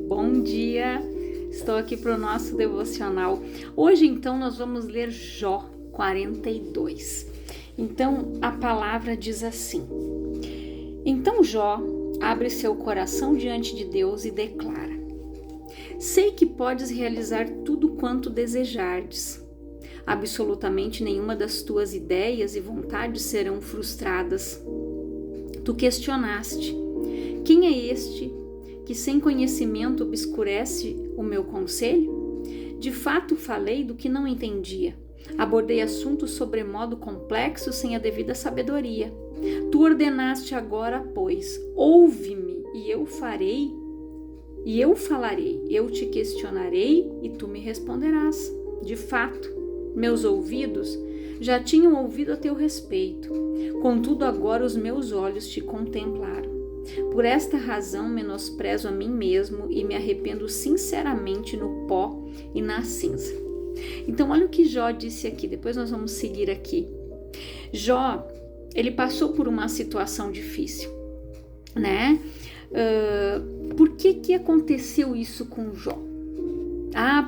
Bom dia! Estou aqui para o nosso devocional. Hoje, então, nós vamos ler Jó 42. Então, a palavra diz assim: Então Jó abre seu coração diante de Deus e declara: Sei que podes realizar tudo quanto desejardes. Absolutamente nenhuma das tuas ideias e vontades serão frustradas. Tu questionaste: Quem é este que sem conhecimento obscurece o meu conselho? De fato falei do que não entendia. Abordei assuntos sobremodo complexos sem a devida sabedoria. Tu ordenaste agora, pois, ouve-me e eu farei, e eu falarei, eu te questionarei e tu me responderás. De fato, meus ouvidos já tinham ouvido a teu respeito, contudo agora os meus olhos te contemplaram. Por esta razão menosprezo a mim mesmo e me arrependo sinceramente no pó e na cinza. Então olha o que Jó disse aqui, depois nós vamos seguir aqui. Jó, ele passou por uma situação difícil, né? Por que aconteceu isso com Jó?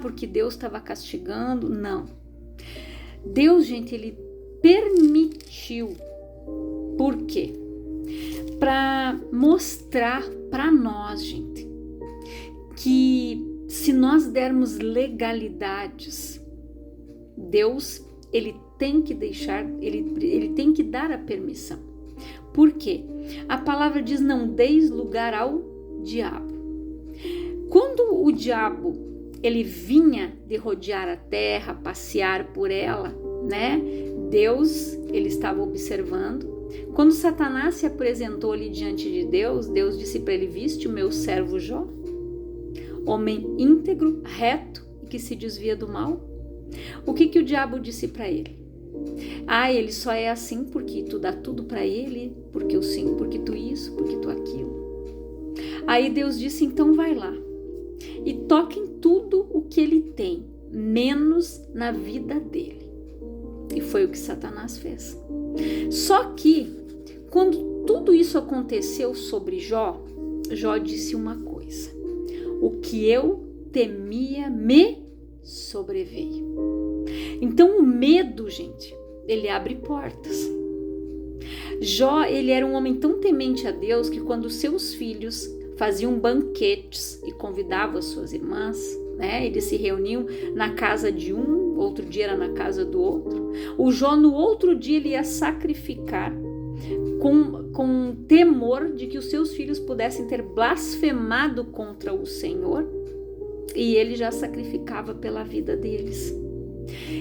Porque Deus estava castigando? Não. Deus, gente, ele permitiu. Por quê? Para mostrar para nós, gente, que se nós dermos legalidades, Deus, ele tem que deixar, ele tem que dar a permissão. Por quê? A palavra diz: não deis lugar ao diabo. Quando o diabo ele vinha de rodear a terra, passear por ela, né? Deus, ele estava observando. Quando Satanás se apresentou ali diante de Deus, Deus disse para ele: viste o meu servo Jó? Homem íntegro, reto e que se desvia do mal. O que o diabo disse para ele? Ele só é assim porque tu dá tudo para ele, porque tu isso, porque tu aquilo. Aí Deus disse: então vai lá e toca em tudo o que ele tem, menos na vida dele. E foi o que Satanás fez. Só que, quando tudo isso aconteceu sobre Jó, Jó disse uma coisa: o que eu temia me sobreveio. Então o medo, gente, ele abre portas. Jó, ele era um homem tão temente a Deus que quando seus filhos faziam banquetes e convidavam as suas irmãs, né? Eles se reuniam na casa de um, outro dia era na casa do outro. O Jó, no outro dia, ele ia sacrificar com temor de que os seus filhos pudessem ter blasfemado contra o Senhor, e ele já sacrificava pela vida deles.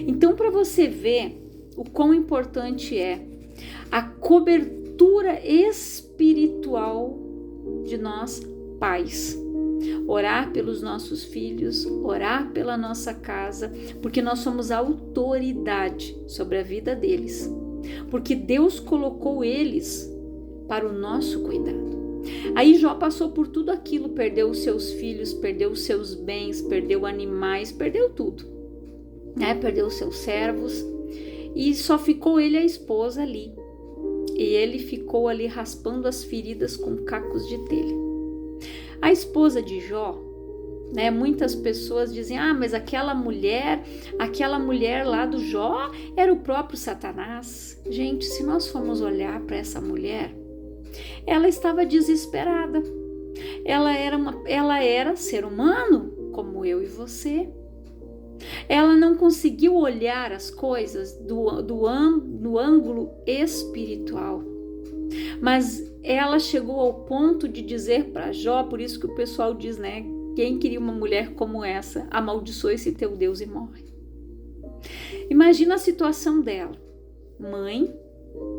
Então, para você ver o quão importante é a cobertura espiritual de nós pais, orar pelos nossos filhos, orar pela nossa casa, porque nós somos a autoridade sobre a vida deles, porque Deus colocou eles para o nosso cuidado. Aí Jó passou por tudo aquilo, perdeu os seus filhos, perdeu os seus bens, perdeu animais, perdeu tudo, né? Perdeu os seus servos e só ficou ele e a esposa ali. E ele ficou ali raspando as feridas com cacos de telha. A esposa de Jó, né? Muitas pessoas dizem: mas aquela mulher lá do Jó era o próprio Satanás. Gente, se nós formos olhar para essa mulher, ela estava desesperada. Ela era ser humano como eu e você. Ela não conseguiu olhar as coisas no ângulo espiritual. Mas ela chegou ao ponto de dizer para Jó, por isso que o pessoal diz, né? Quem queria uma mulher como essa, amaldiçoa esse teu Deus e morre. Imagina a situação dela. Mãe,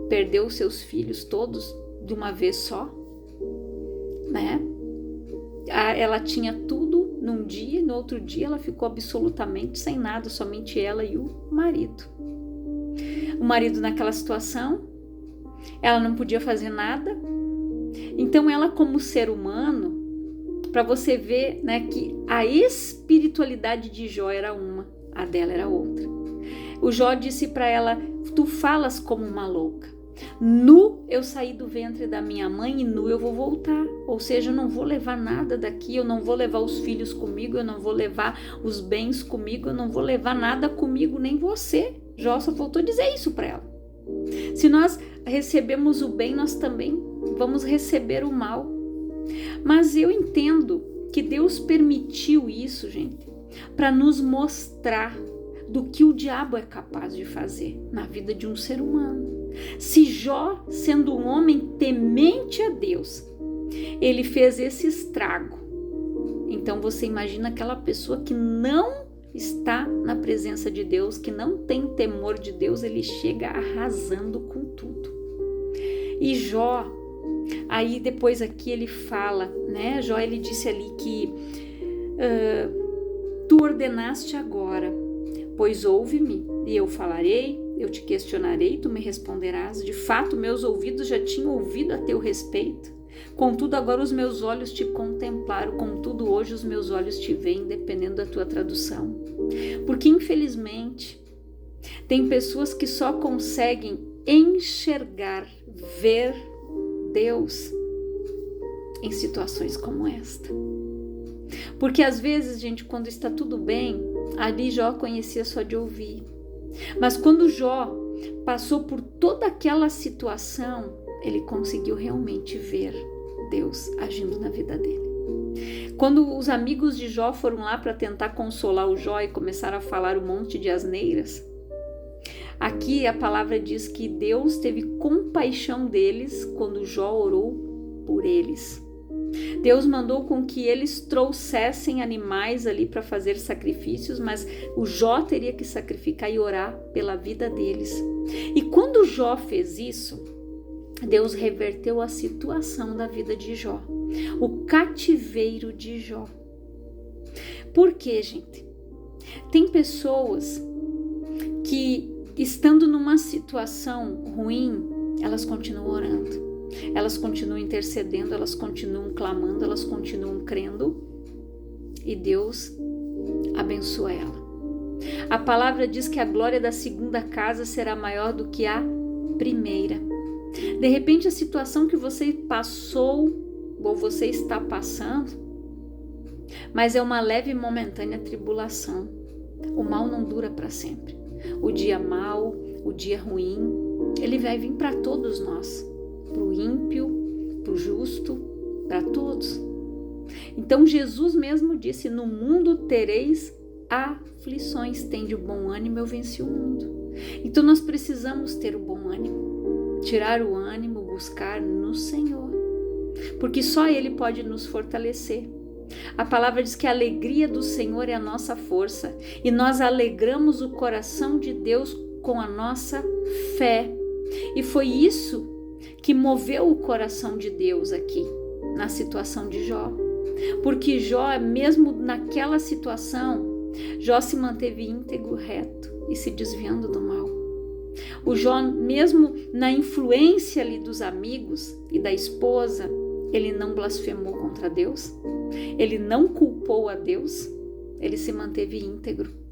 perdeu seus filhos todos de uma vez só, né? Ela tinha tudo num dia, no outro dia ela ficou absolutamente sem nada, somente ela e o marido. O marido naquela situação, ela não podia fazer nada. Então ela, como ser humano, para você ver, né, que a espiritualidade de Jó era uma, a dela era outra. O Jó disse para ela: tu falas como uma louca. Nu eu saí do ventre da minha mãe e nu eu vou voltar. Ou seja, eu não vou levar nada daqui, eu não vou levar os filhos comigo, eu não vou levar os bens comigo, eu não vou levar nada comigo, nem você. Jó só faltou dizer isso para ela. Se nós recebemos o bem, nós também vamos receber o mal. Mas eu entendo que Deus permitiu isso, gente, para nos mostrar do que o diabo é capaz de fazer na vida de um ser humano. Se Jó, sendo um homem temente a Deus, ele fez esse estrago, então você imagina aquela pessoa que não está na presença de Deus, que não tem temor de Deus, ele chega arrasando com tudo. E Jó, aí depois aqui ele fala, né? Jó, ele disse ali que tu ordenaste agora, pois ouve-me e eu falarei, eu te questionarei, tu me responderás. De fato, meus ouvidos já tinham ouvido a teu respeito. Contudo, agora os meus olhos te contemplaram. Contudo, hoje os meus olhos te veem, dependendo da tua tradução. Porque, infelizmente, tem pessoas que só conseguem enxergar, ver Deus em situações como esta. Porque, às vezes, gente, quando está tudo bem, ali Jó conhecia só de ouvir. Mas quando Jó passou por toda aquela situação, ele conseguiu realmente ver Deus agindo na vida dele. Quando os amigos de Jó foram lá para tentar consolar o Jó e começaram a falar um monte de asneiras, aqui a palavra diz que Deus teve compaixão deles quando Jó orou por eles. Deus mandou com que eles trouxessem animais ali para fazer sacrifícios, mas o Jó teria que sacrificar e orar pela vida deles. E quando Jó fez isso, Deus reverteu a situação da vida de Jó, o cativeiro de Jó. Por quê, gente? Tem pessoas que, estando numa situação ruim, elas continuam orando. Elas continuam intercedendo, elas continuam clamando, elas continuam crendo e Deus abençoa ela. A palavra diz que a glória da segunda casa será maior do que a primeira. De repente, a situação que você passou ou você está passando, mas é uma leve e momentânea tribulação. O mal não dura para sempre. O dia mau, o dia ruim, ele vai vir para todos nós. Para o ímpio, para o justo, para todos. Então Jesus mesmo disse: no mundo tereis aflições, tende o bom ânimo, eu venci o mundo. Então nós precisamos ter o bom ânimo, tirar o ânimo, buscar no Senhor, porque só Ele pode nos fortalecer. A palavra diz que a alegria do Senhor é a nossa força e nós alegramos o coração de Deus com a nossa fé. E foi isso que moveu o coração de Deus aqui, na situação de Jó. Porque Jó, mesmo naquela situação, Jó se manteve íntegro, reto e se desviando do mal. O Jó, mesmo na influência ali dos amigos e da esposa, ele não blasfemou contra Deus, ele não culpou a Deus, ele se manteve íntegro.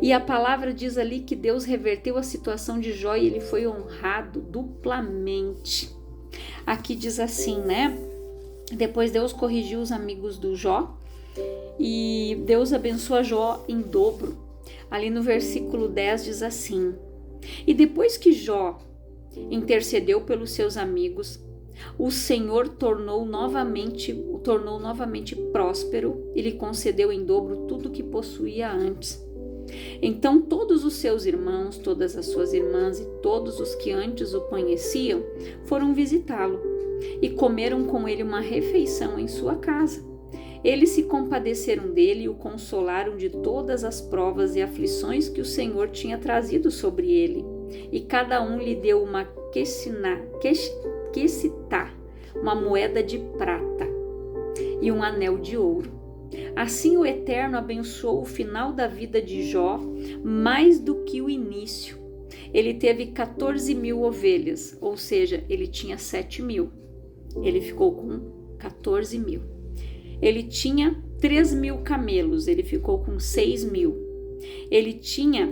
E a palavra diz ali que Deus reverteu a situação de Jó e ele foi honrado duplamente. Aqui diz assim, né? Depois Deus corrigiu os amigos do Jó e Deus abençoa Jó em dobro. Ali no versículo 10 diz assim: e depois que Jó intercedeu pelos seus amigos, o Senhor o tornou novamente próspero e lhe concedeu em dobro tudo o que possuía antes. Então todos os seus irmãos, todas as suas irmãs e todos os que antes o conheciam foram visitá-lo e comeram com ele uma refeição em sua casa. Eles se compadeceram dele e o consolaram de todas as provas e aflições que o Senhor tinha trazido sobre ele. E cada um lhe deu uma quecitá, uma moeda de prata e um anel de ouro. Assim o Eterno abençoou o final da vida de Jó mais do que o início. Ele teve 14.000 ovelhas, ou seja, ele tinha 7.000. Ele ficou com 14.000. Ele tinha 3.000 camelos, ele ficou com 6.000. Ele tinha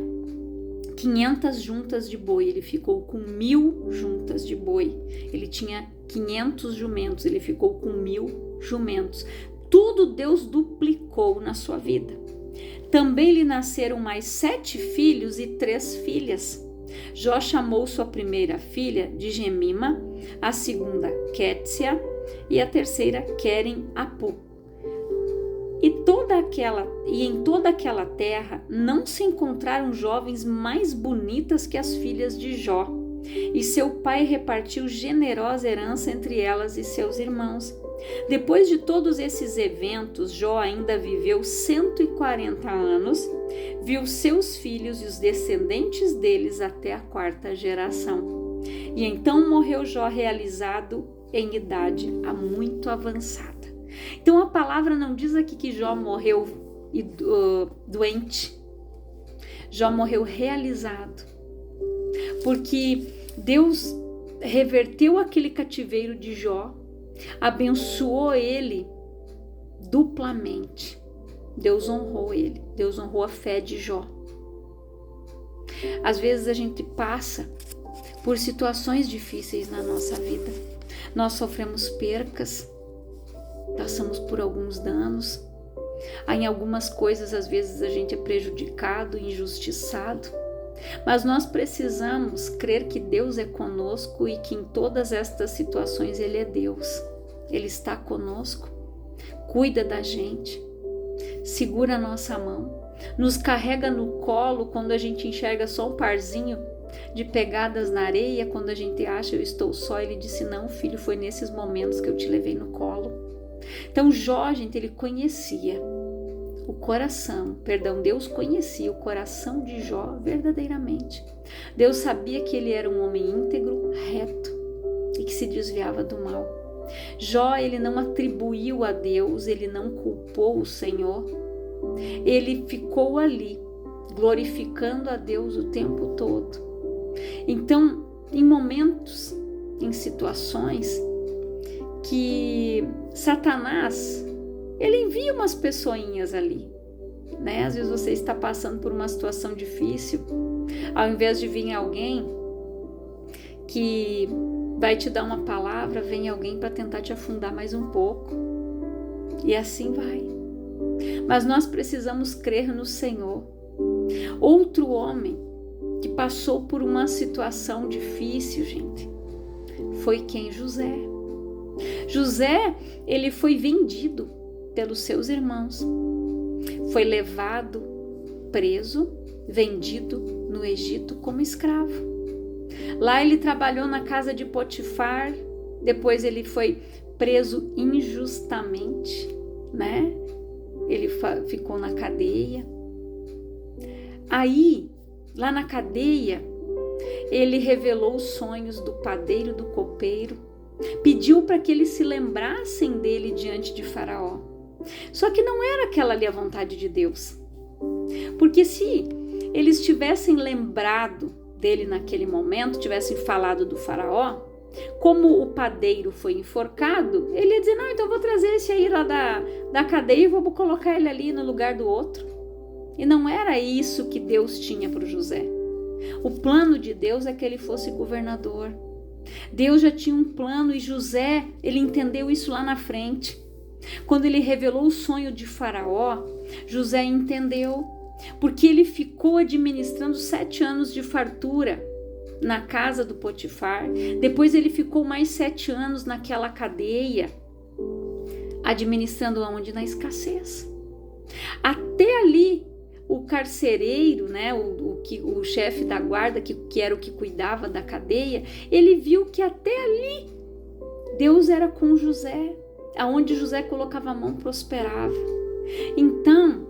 500 juntas de boi, ele ficou com 1000 juntas de boi. Ele tinha 500 jumentos, ele ficou com 1000 jumentos. Tudo Deus duplicou na sua vida. Também lhe nasceram mais 7 filhos e 3 filhas. Jó chamou sua primeira filha de Gemima, a segunda Quétia e a terceira Queren-Apu. E em toda aquela terra não se encontraram jovens mais bonitas que as filhas de Jó. E seu pai repartiu generosa herança entre elas e seus irmãos. Depois de todos esses eventos, Jó ainda viveu 140 anos, viu seus filhos e os descendentes deles até a 4ª geração. E então morreu Jó realizado em idade muito avançada. Então a palavra não diz aqui que Jó morreu doente. Jó morreu realizado, porque Deus reverteu aquele cativeiro de Jó, abençoou ele duplamente. Deus honrou ele, Deus honrou a fé de Jó. Às vezes a gente passa por situações difíceis na nossa vida. Nós sofremos percas, passamos por alguns danos. Em algumas coisas, às vezes, a gente é prejudicado, injustiçado. Mas nós precisamos crer que Deus é conosco e que em todas estas situações Ele é Deus. Ele está conosco, cuida da gente, segura a nossa mão, nos carrega no colo quando a gente enxerga só um parzinho de pegadas na areia, quando a gente acha eu estou só. Ele disse: não, filho, foi nesses momentos que eu te levei no colo. Então Jó, gente, ele conhecia o coração, Deus conhecia o coração de Jó verdadeiramente. Deus sabia que ele era um homem íntegro, reto e que se desviava do mal. Jó, ele não atribuiu a Deus, ele não culpou o Senhor, ele ficou ali glorificando a Deus o tempo todo. Então, em momentos, em situações que Satanás, ele envia umas pessoinhas ali, né? Às vezes você está passando por uma situação difícil, ao invés de vir alguém que vai te dar uma palavra, vem alguém para tentar te afundar mais um pouco, e assim vai. Mas nós precisamos crer no Senhor. Outro homem que passou por uma situação difícil, gente, foi quem? José. José, ele foi vendido pelos seus irmãos, foi levado, preso, vendido no Egito como escravo. Lá ele trabalhou na casa de Potifar, depois ele foi preso injustamente, né? Ele ficou na cadeia. Aí, lá na cadeia, ele revelou os sonhos do padeiro, do copeiro, pediu para que eles se lembrassem dele diante de Faraó. Só que não era aquela ali a vontade de Deus. Porque se eles tivessem lembrado dele naquele momento, tivessem falado do Faraó, como o padeiro foi enforcado, ele ia dizer: não, então eu vou trazer esse aí lá da cadeia e vou colocar ele ali no lugar do outro. E não era isso que Deus tinha para o José. O plano de Deus é que ele fosse governador. Deus já tinha um plano e José, ele entendeu isso lá na frente. Quando ele revelou o sonho de Faraó, José entendeu, porque ele ficou administrando 7 anos de fartura na casa do Potifar. Depois ele ficou mais 7 anos naquela cadeia, administrando aonde? Na escassez. Até ali, o carcereiro, né, o chefe da guarda, que era o que cuidava da cadeia, ele viu que até ali Deus era com José, aonde José colocava a mão prosperava. Então,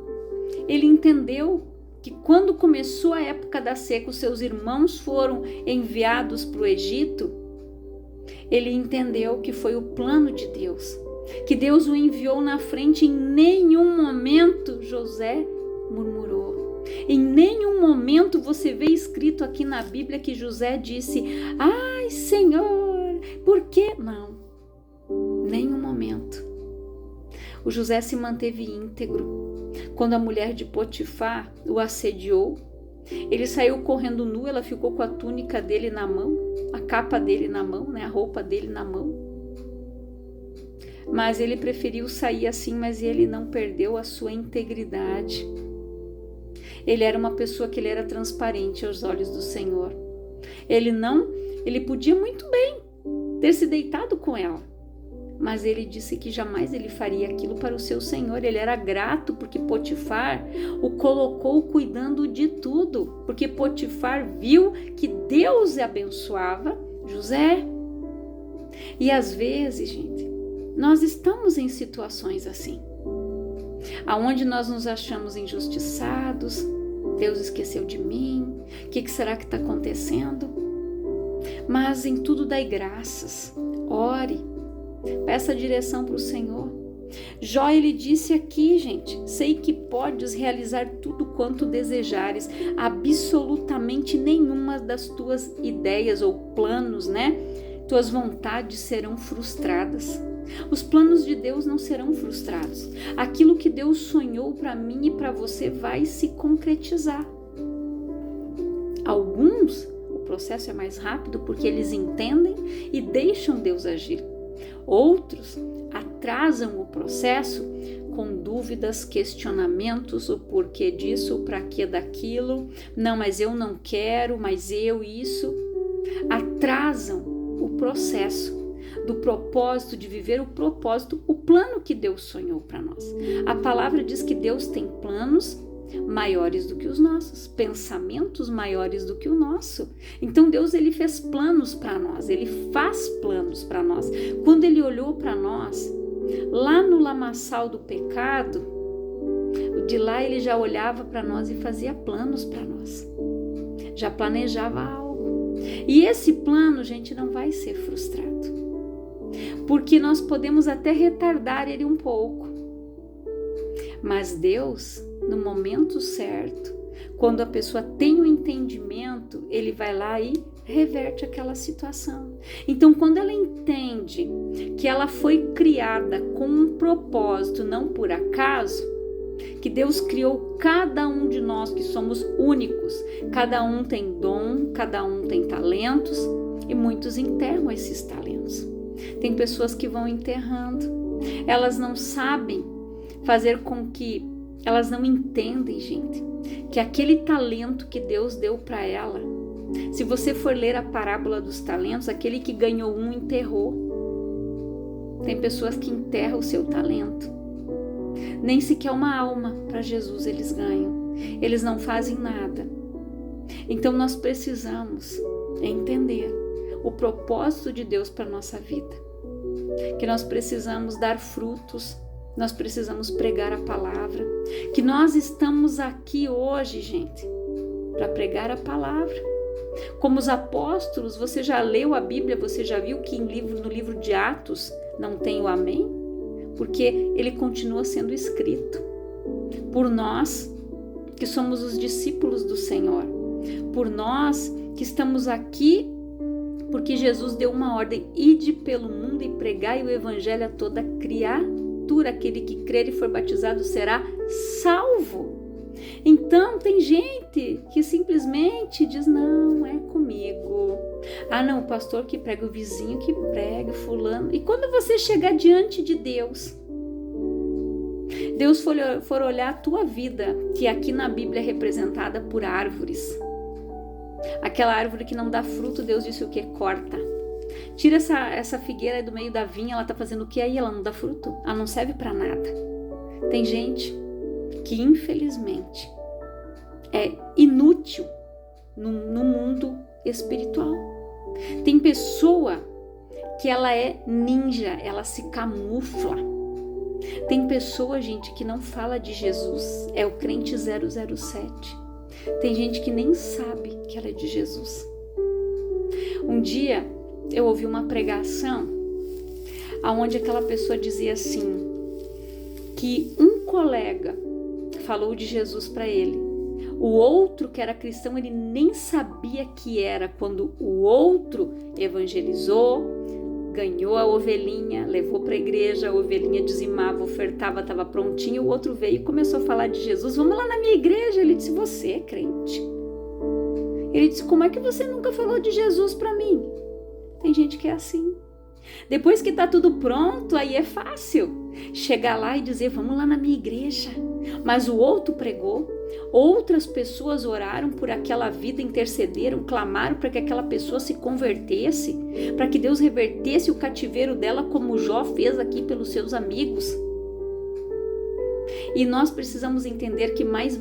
ele entendeu que quando começou a época da seca, os seus irmãos foram enviados para o Egito, ele entendeu que foi o plano de Deus, que Deus o enviou na frente. Em nenhum momento José murmurou. Em nenhum momento você vê escrito aqui na Bíblia que José disse: ai, Senhor, por quê? Não, nenhum momento. O José se manteve íntegro. Quando a mulher de Potifar o assediou, Ele saiu correndo nu, ela ficou com a túnica dele na mão, a capa dele na mão, né? A roupa dele na mão. Mas ele preferiu sair assim, mas ele não perdeu a sua integridade. Ele era uma pessoa que ele era transparente aos olhos do Senhor. Ele podia muito bem ter se deitado com ela, mas ele disse que jamais ele faria aquilo para o seu Senhor. Ele era grato porque Potifar o colocou cuidando de tudo, porque Potifar viu que Deus abençoava José. E às vezes, gente, nós estamos em situações assim, aonde nós nos achamos injustiçados. Deus esqueceu de mim, o que será que está acontecendo? Mas em tudo dai graças, ore, peça direção para o Senhor. Jó, ele disse aqui, gente, sei que podes realizar tudo quanto desejares, absolutamente nenhuma das tuas ideias ou planos, né? Tuas vontades serão frustradas. Os planos de Deus não serão frustrados. Aquilo que Deus sonhou para mim e para você vai se concretizar. Alguns, o processo é mais rápido porque eles entendem e deixam Deus agir. Outros atrasam o processo com dúvidas, questionamentos, o porquê disso, o para que daquilo. Não, mas eu não quero, mas eu isso. Atrasam o processo do propósito, de viver o propósito, o plano que Deus sonhou para nós. A palavra diz que Deus tem planos maiores do que os nossos, pensamentos maiores do que o nosso. Então Deus, ele fez planos para nós, ele faz planos para nós. Quando ele olhou para nós, lá no lamaçal do pecado, de lá ele já olhava para nós e fazia planos para nós, já planejava algo. E esse plano, gente, não vai ser frustrado, porque nós podemos até retardar ele um pouco, mas Deus, no momento certo, quando a pessoa tem o entendimento, ele vai lá e reverte aquela situação. Então, quando ela entende que ela foi criada com um propósito, não por acaso, que Deus criou cada um de nós, que somos únicos, cada um tem dom, cada um tem talentos, e muitos enterram esses talentos. Tem pessoas que vão enterrando, elas não sabem fazer com que, elas não entendem, gente, que aquele talento que Deus deu para ela, se você for ler a parábola dos talentos, aquele que ganhou um enterrou. Tem pessoas que enterram o seu talento, nem sequer uma alma para Jesus eles ganham, eles não fazem nada. Então nós precisamos entender o propósito de Deus para a nossa vida, que nós precisamos dar frutos, nós precisamos pregar a palavra, que nós estamos aqui hoje, gente, para pregar a palavra. Como os apóstolos, você já leu a Bíblia, você já viu que no livro de Atos não tem o amém? Porque ele continua sendo escrito por nós que somos os discípulos do Senhor, por nós que estamos aqui porque Jesus deu uma ordem: ide pelo mundo e pregai o evangelho a toda criatura. Aquele que crer e for batizado será salvo. Então tem gente que simplesmente diz: não, é comigo. Ah não, o pastor que prega, o vizinho que prega, fulano. E quando você chegar diante de Deus for olhar a tua vida, que aqui na Bíblia é representada por árvores, aquela árvore que não dá fruto, Deus disse o que? Corta. Tira essa figueira do meio da vinha, ela está fazendo o que aí? Ela não dá fruto, ela não serve para nada. Tem gente que infelizmente é inútil no mundo espiritual. Tem pessoa que ela é ninja, ela se camufla. Tem pessoa, gente, que não fala de Jesus, é o crente 007. Tem gente que nem sabe que ela é de Jesus. Um dia eu ouvi uma pregação onde aquela pessoa dizia assim, que um colega falou de Jesus para ele. O outro, que era cristão, ele nem sabia que era. Quando o outro evangelizou, ganhou a ovelhinha, levou para a igreja, a ovelhinha dizimava, ofertava, estava prontinho, o outro veio e começou a falar de Jesus. Vamos lá na minha igreja. Ele disse: você é crente? Ele disse, como é que você nunca falou de Jesus para mim? Tem gente que é assim. Depois que tá tudo pronto, aí é fácil chegar lá e dizer, vamos lá na minha igreja. Mas o outro pregou, outras pessoas oraram por aquela vida, intercederam, clamaram para que aquela pessoa se convertesse, para que Deus revertesse o cativeiro dela, como Jó fez aqui pelos seus amigos. E nós precisamos entender que mais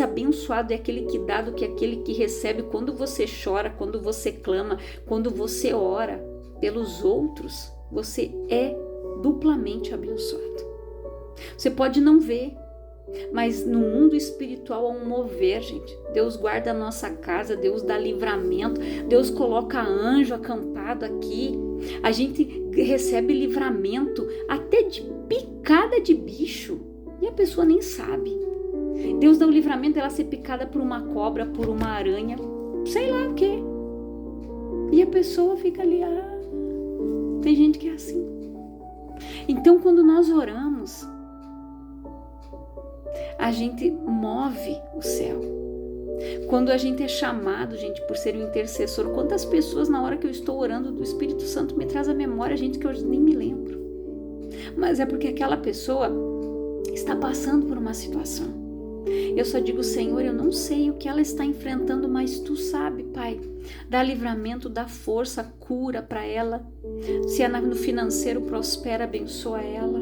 abençoado é aquele que dá do que aquele que recebe. Quando você chora, quando você clama, quando você ora pelos outros, você é duplamente abençoado. Você pode não ver, mas no mundo espiritual há um mover, gente. Deus guarda a nossa casa, Deus dá livramento, Deus coloca anjo acampado aqui. A gente recebe livramento até de picada de bicho e a pessoa nem sabe. Deus dá o livramento dela ser picada por uma cobra, por uma aranha, sei lá o quê. E a pessoa fica ali, tem gente que é assim. Então, quando nós oramos, a gente move o céu. Quando a gente é chamado, gente, por ser um intercessor, quantas pessoas na hora que eu estou orando do Espírito Santo me traz à memória, gente, que eu nem me lembro. Mas é porque aquela pessoa está passando por uma situação. Eu só digo, Senhor, eu não sei o que ela está enfrentando, mas Tu sabe, Pai. Dá livramento, dá força, cura para ela. Se no financeiro prospera, abençoa ela.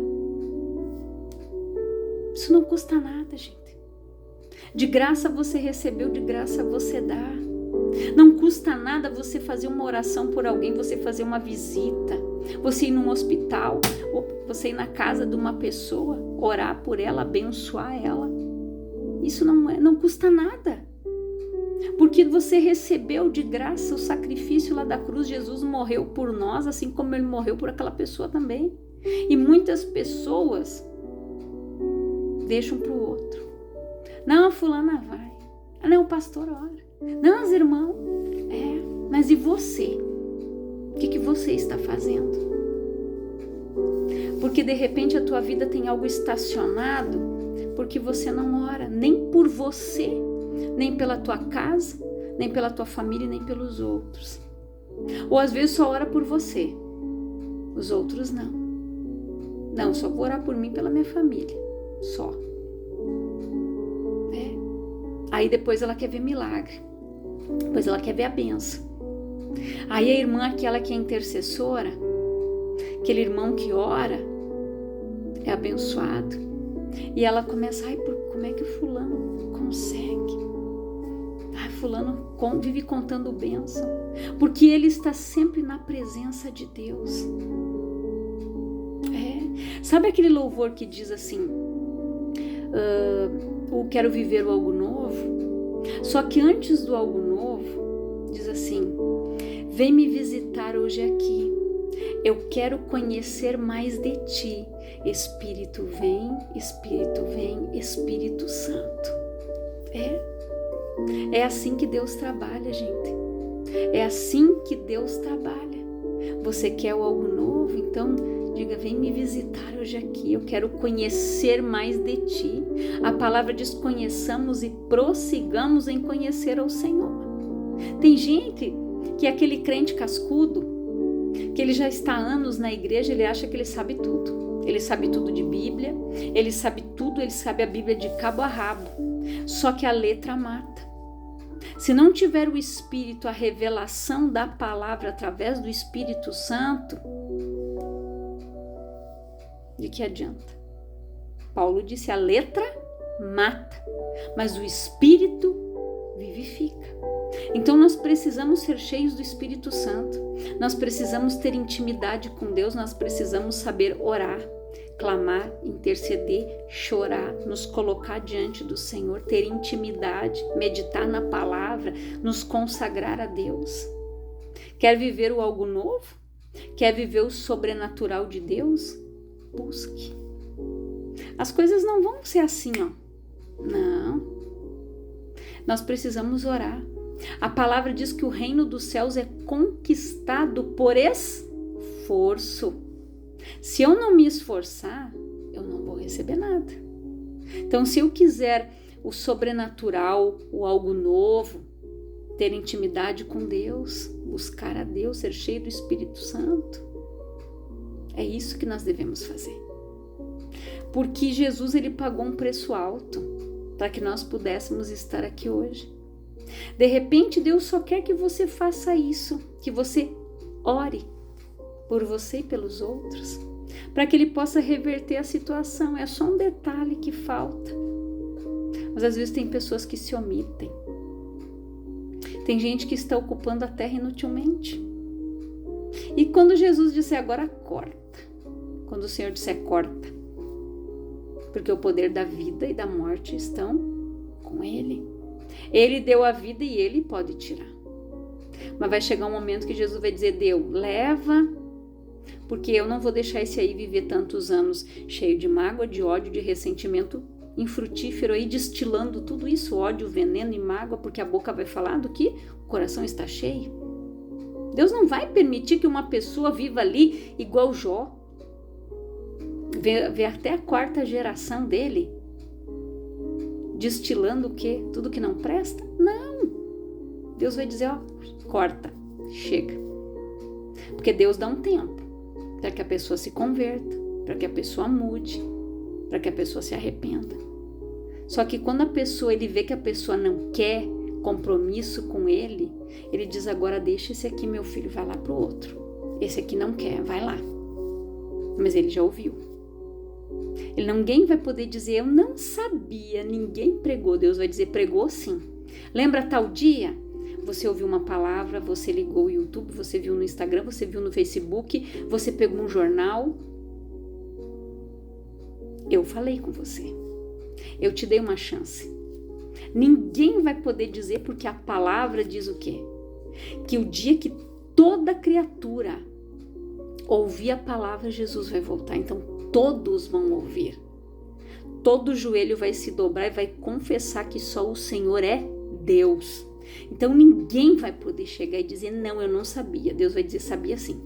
Isso não custa nada, gente. De graça você recebeu, de graça você dá. Não custa nada você fazer uma oração por alguém, você fazer uma visita, você ir num hospital, ou você ir na casa de uma pessoa, orar por ela, abençoar ela. Isso não custa nada. Porque você recebeu de graça o sacrifício lá da cruz. Jesus morreu por nós, assim como Ele morreu por aquela pessoa também. E muitas pessoas deixam para o outro. Não, a fulana vai. Não, o pastor ora. Não, os irmãos. Mas e você? O que você está fazendo? Porque de repente a tua vida tem algo estacionado porque você não ora, nem por você, nem pela tua casa, nem pela tua família, nem pelos outros. Ou às vezes só ora por você, os outros não. Não, só vou orar por mim e pela minha família, só. Aí depois ela quer ver milagre, depois ela quer ver a bênção. Aí a irmã, aquela que é intercessora, aquele irmão que ora, é abençoado. E ela começa, como é que o fulano consegue? Fulano vive contando bênção, porque ele está sempre na presença de Deus. Sabe aquele louvor que diz assim, eu quero viver o algo novo? Só que antes do algo novo, diz assim, vem me visitar hoje aqui, eu quero conhecer mais de ti. Espírito vem, Espírito Santo. É assim que Deus trabalha, gente. É assim que Deus trabalha. Você quer algo novo? Então diga, vem me visitar hoje aqui. Eu quero conhecer mais de ti. A palavra diz, conheçamos e prossigamos em conhecer ao Senhor. Tem gente que é aquele crente cascudo, que ele já está há anos na igreja, ele acha que ele sabe tudo. Ele sabe tudo de Bíblia, ele sabe tudo, ele sabe a Bíblia de cabo a rabo. Só que a letra mata. Se não tiver o Espírito, a revelação da palavra através do Espírito Santo, de que adianta? Paulo disse, a letra mata, mas o Espírito vivifica. Então nós precisamos ser cheios do Espírito Santo, nós precisamos ter intimidade com Deus, nós precisamos saber orar, clamar, interceder, chorar, nos colocar diante do Senhor, ter intimidade, meditar na palavra, nos consagrar a Deus. Quer viver o algo novo? Quer viver o sobrenatural de Deus? Busque. As coisas não vão ser assim, Não. Nós precisamos orar. A palavra diz que o reino dos céus é conquistado por esforço. Se eu não me esforçar, eu não vou receber nada. Então, se eu quiser o sobrenatural, o algo novo, ter intimidade com Deus, buscar a Deus, ser cheio do Espírito Santo. É isso que nós devemos fazer. Porque Jesus, ele pagou um preço alto para que nós pudéssemos estar aqui hoje. De repente, Deus só quer que você faça isso, que você ore por você e pelos outros, para que Ele possa reverter a situação. É só um detalhe que falta. Mas às vezes tem pessoas que se omitem. Tem gente que está ocupando a terra inutilmente. E quando Jesus disser agora corta, quando o Senhor disser corta, porque o poder da vida e da morte estão com Ele. Ele deu a vida e Ele pode tirar. Mas vai chegar um momento que Jesus vai dizer, Deus, leva, porque eu não vou deixar esse aí viver tantos anos cheio de mágoa, de ódio, de ressentimento infrutífero aí, destilando tudo isso, ódio, veneno e mágoa, porque a boca vai falar do que o coração está cheio. Deus não vai permitir que uma pessoa viva ali igual Jó, ver até a 4ª geração dele destilando o quê? Tudo que não presta? Não! Deus vai dizer, ó, corta, chega. Porque Deus dá um tempo para que a pessoa se converta, para que a pessoa mude, para que a pessoa se arrependa. Só que quando a pessoa, ele vê que a pessoa não quer compromisso com ele, ele diz, agora deixa esse aqui, meu filho, vai lá pro outro. Esse aqui não quer, vai lá. Mas ele já ouviu. Ninguém vai poder dizer, eu não sabia, ninguém pregou. Deus vai dizer, pregou sim. Lembra tal dia? Você ouviu uma palavra, você ligou o YouTube, você viu no Instagram, você viu no Facebook, você pegou um jornal. Eu falei com você. Eu te dei uma chance. Ninguém vai poder dizer, porque a palavra diz o quê? Que o dia que toda criatura ouvir a palavra, Jesus vai voltar. Então todos vão ouvir. Todo joelho vai se dobrar e vai confessar que só o Senhor é Deus. Então ninguém vai poder chegar e dizer, não, eu não sabia. Deus vai dizer, sabia sim.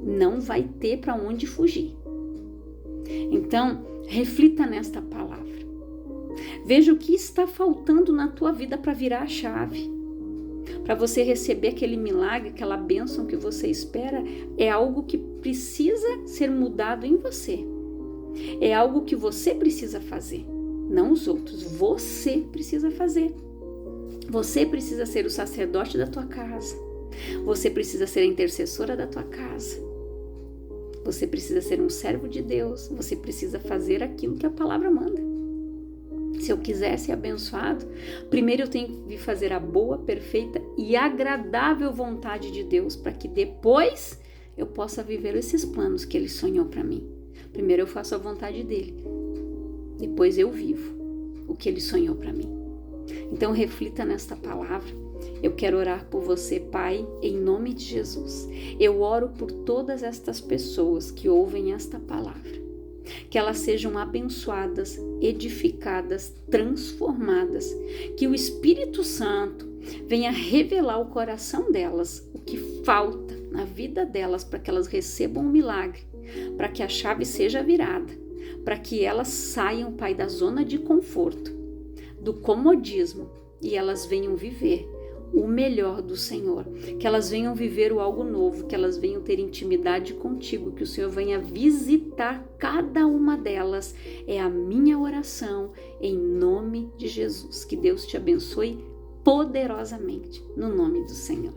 Não vai ter para onde fugir. Então, reflita nesta palavra. Veja o que está faltando na tua vida para virar a chave. Para você receber aquele milagre, aquela bênção que você espera, é algo que precisa ser mudado em você. É algo que você precisa fazer, não os outros. Você precisa fazer. Você precisa ser o sacerdote da tua casa. Você precisa ser a intercessora da tua casa. Você precisa ser um servo de Deus. Você precisa fazer aquilo que a palavra manda. Se eu quiser ser abençoado, primeiro eu tenho que fazer a boa, perfeita e agradável vontade de Deus, para que depois eu possa viver esses planos que Ele sonhou para mim. Primeiro eu faço a vontade dEle, depois eu vivo o que Ele sonhou para mim. Então reflita nesta palavra. Eu quero orar por você, Pai, em nome de Jesus. Eu oro por todas estas pessoas que ouvem esta palavra. Que elas sejam abençoadas, edificadas, transformadas. Que o Espírito Santo venha revelar o coração delas, o que falta na vida delas para que elas recebam um milagre, para que a chave seja virada, para que elas saiam, Pai, da zona de conforto, do comodismo, e elas venham viver o melhor do Senhor, que elas venham viver o algo novo, que elas venham ter intimidade contigo, que o Senhor venha visitar cada uma delas. É a minha oração em nome de Jesus. Que Deus te abençoe poderosamente no nome do Senhor.